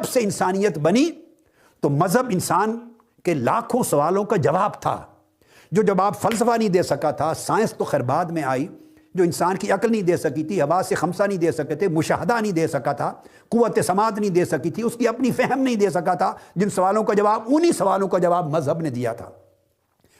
سے انسانیت بنی تو مذہب انسان کے لاکھوں سوالوں کا جواب تھا، جو جواب فلسفہ نہیں دے سکا تھا، سائنس تو خیر بعد میں آئی، جو انسان کی عقل نہیں دے سکی تھی، حواس خمسہ نہیں دے سکے تھے، مشاہدہ نہیں دے سکا تھا، قوت سماعت نہیں دے سکی تھی، اس کی اپنی فہم نہیں دے سکا تھا، جن سوالوں کا جواب، انہی سوالوں کا جواب مذہب نے دیا تھا،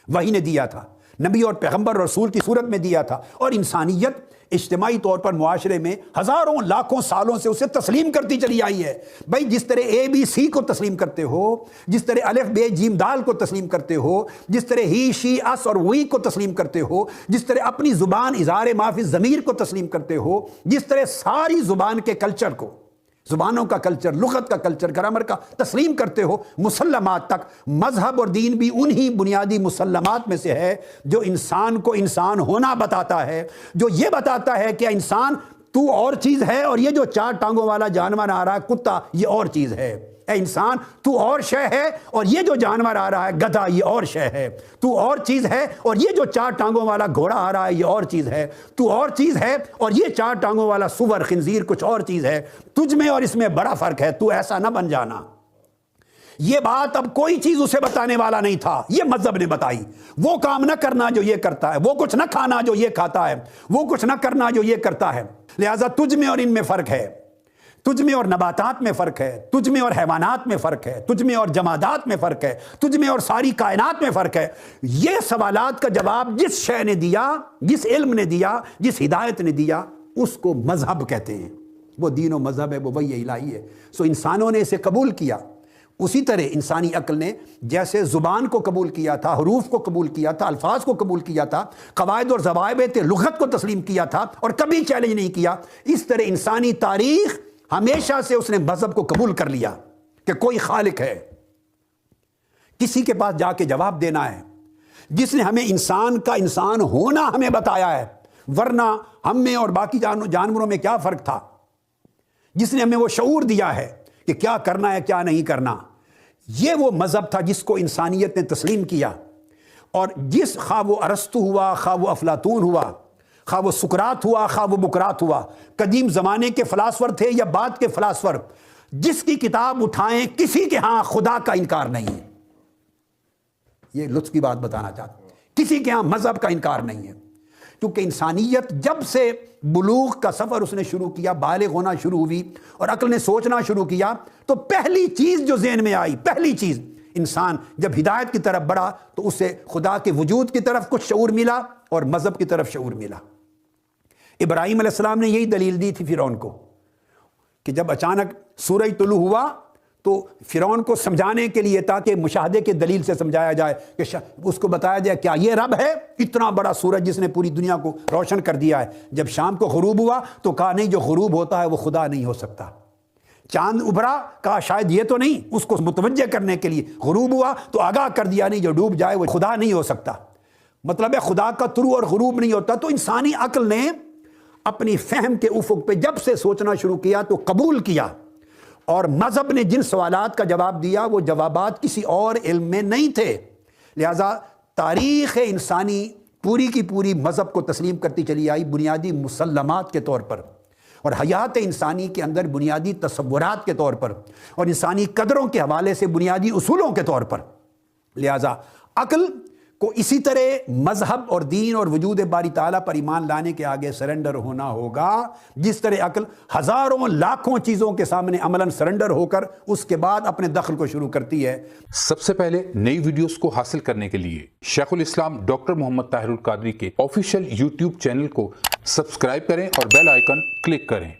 وحی نے دیا تھا، نبی اور پیغمبر اور رسول کی صورت میں دیا تھا، اور انسانیت اجتماعی طور پر معاشرے میں ہزاروں لاکھوں سالوں سے اسے تسلیم کرتی چلی آئی ہے۔ بھائی جس طرح اے بی سی کو تسلیم کرتے ہو، جس طرح الف بے جیم دال کو تسلیم کرتے ہو، جس طرح ہی شی اس اور وی کو تسلیم کرتے ہو، جس طرح اپنی زبان اظہار ما فی الضمیر کو تسلیم کرتے ہو، جس طرح ساری زبان کے کلچر کو، زبانوں کا کلچر، لغت کا کلچر، گرامر کا تسلیم کرتے ہو، مسلمات تک، مذہب اور دین بھی انہی بنیادی مسلمات میں سے ہے جو انسان کو انسان ہونا بتاتا ہے، جو یہ بتاتا ہے کہ انسان تو اور چیز ہے، اور یہ جو چار ٹانگوں والا جانور آ رہا ہے کتا، یہ اور چیز ہے۔ اے انسان تو اور شے ہے، اور یہ جو جانور آ رہا ہے گدھا، یہ اور شے ہے۔ تو اور چیز ہے، اور یہ جو چار ٹانگوں والا گھوڑا آ رہا ہے یہ اور چیز ہے۔ تو اور چیز ہے، اور یہ چار ٹانگوں والا سور خنزیر کچھ اور چیز ہے۔ تجھ میں اور اس میں بڑا فرق ہے، تو ایسا نہ بن جانا۔ یہ بات اب کوئی چیز اسے بتانے والا نہیں تھا، یہ مذہب نے بتائی۔ وہ کام نہ کرنا جو یہ کرتا ہے، وہ کچھ نہ کھانا جو یہ کھاتا ہے، وہ کچھ نہ کرنا جو یہ کرتا ہے، لہٰذا تجھ میں اور ان میں فرق ہے، تجھ میں اور نباتات میں فرق ہے، تجھ میں اور حیوانات میں فرق ہے، تجھ میں اور جمادات میں فرق ہے، تجھ میں اور ساری کائنات میں فرق ہے۔ یہ سوالات کا جواب جس شے نے دیا، جس علم نے دیا، جس ہدایت نے دیا، اس کو مذہب کہتے ہیں۔ وہ دین و مذہب ہے، وہ وحی الہی ہے۔ سو انسانوں نے اسے قبول کیا۔ اسی طرح انسانی عقل نے جیسے زبان کو قبول کیا تھا، حروف کو قبول کیا تھا، الفاظ کو قبول کیا تھا، قواعد اور ضوابط لغت کو تسلیم کیا تھا اور کبھی چیلنج نہیں کیا، اس طرح انسانی تاریخ ہمیشہ سے اس نے مذہب کو قبول کر لیا کہ کوئی خالق ہے، کسی کے پاس جا کے جواب دینا ہے، جس نے ہمیں انسان کا انسان ہونا ہمیں بتایا ہے، ورنہ ہم میں اور باقی جانوروں میں کیا فرق تھا، جس نے ہمیں وہ شعور دیا ہے کہ کیا کرنا ہے کیا نہیں کرنا۔ یہ وہ مذہب تھا جس کو انسانیت نے تسلیم کیا، اور جس خواہ وہ ارسطو ہوا، خواہ وہ افلاطون ہوا، خواہ وہ سقراط ہوا، خواہ وہ بقراط ہوا، قدیم زمانے کے فلاسفر تھے یا بعد کے فلاسفر، جس کی کتاب اٹھائیں کسی کے ہاں خدا کا انکار نہیں ہے۔ یہ لطف کی بات بتانا چاہتا ہوں، کسی کے ہاں مذہب کا انکار نہیں ہے، کیونکہ انسانیت جب سے بلوغ کا سفر اس نے شروع کیا، بالغ ہونا شروع ہوئی اور عقل نے سوچنا شروع کیا، تو پہلی چیز جو ذہن میں آئی، پہلی چیز، انسان جب ہدایت کی طرف بڑھا تو اسے خدا کے وجود کی طرف کچھ شعور ملا اور مذہب کی طرف شعور ملا۔ ابراہیم علیہ السلام نے یہی دلیل دی تھی فرعون کو، کہ جب اچانک سورج طلوع ہوا تو فرعون کو سمجھانے کے لیے، تاکہ مشاہدے کے دلیل سے سمجھایا جائے، کہ اس کو بتایا جائے کیا یہ رب ہے، اتنا بڑا سورج جس نے پوری دنیا کو روشن کر دیا ہے۔ جب شام کو غروب ہوا تو کہا نہیں، جو غروب ہوتا ہے وہ خدا نہیں ہو سکتا۔ چاند ابھرا، کہا شاید یہ تو نہیں، اس کو متوجہ کرنے کے لیے غروب ہوا تو آگاہ کر دیا، نہیں جو ڈوب جائے وہ خدا نہیں ہو سکتا۔ مطلب ہے خدا کا طلوع اور غروب نہیں ہوتا۔ تو انسانی عقل نے اپنی فہم کے افق پہ جب سے سوچنا شروع کیا تو قبول کیا، اور مذہب نے جن سوالات کا جواب دیا وہ جوابات کسی اور علم میں نہیں تھے، لہذا تاریخ انسانی پوری کی پوری مذہب کو تسلیم کرتی چلی آئی، بنیادی مسلمات کے طور پر، اور حیات انسانی کے اندر بنیادی تصورات کے طور پر، اور انسانی قدروں کے حوالے سے بنیادی اصولوں کے طور پر۔ لہذا عقل کو اسی طرح مذہب اور دین اور وجود باری تعالیٰ پر ایمان لانے کے آگے سرنڈر ہونا ہوگا، جس طرح عقل ہزاروں لاکھوں چیزوں کے سامنے عملاً سرنڈر ہو کر اس کے بعد اپنے دخل کو شروع کرتی ہے۔ سب سے پہلے نئی ویڈیوز کو حاصل کرنے کے لیے شیخ الاسلام ڈاکٹر محمد طاہر القادری کے آفیشیل یوٹیوب چینل کو سبسکرائب کریں اور بیل آئیکن کلک کریں۔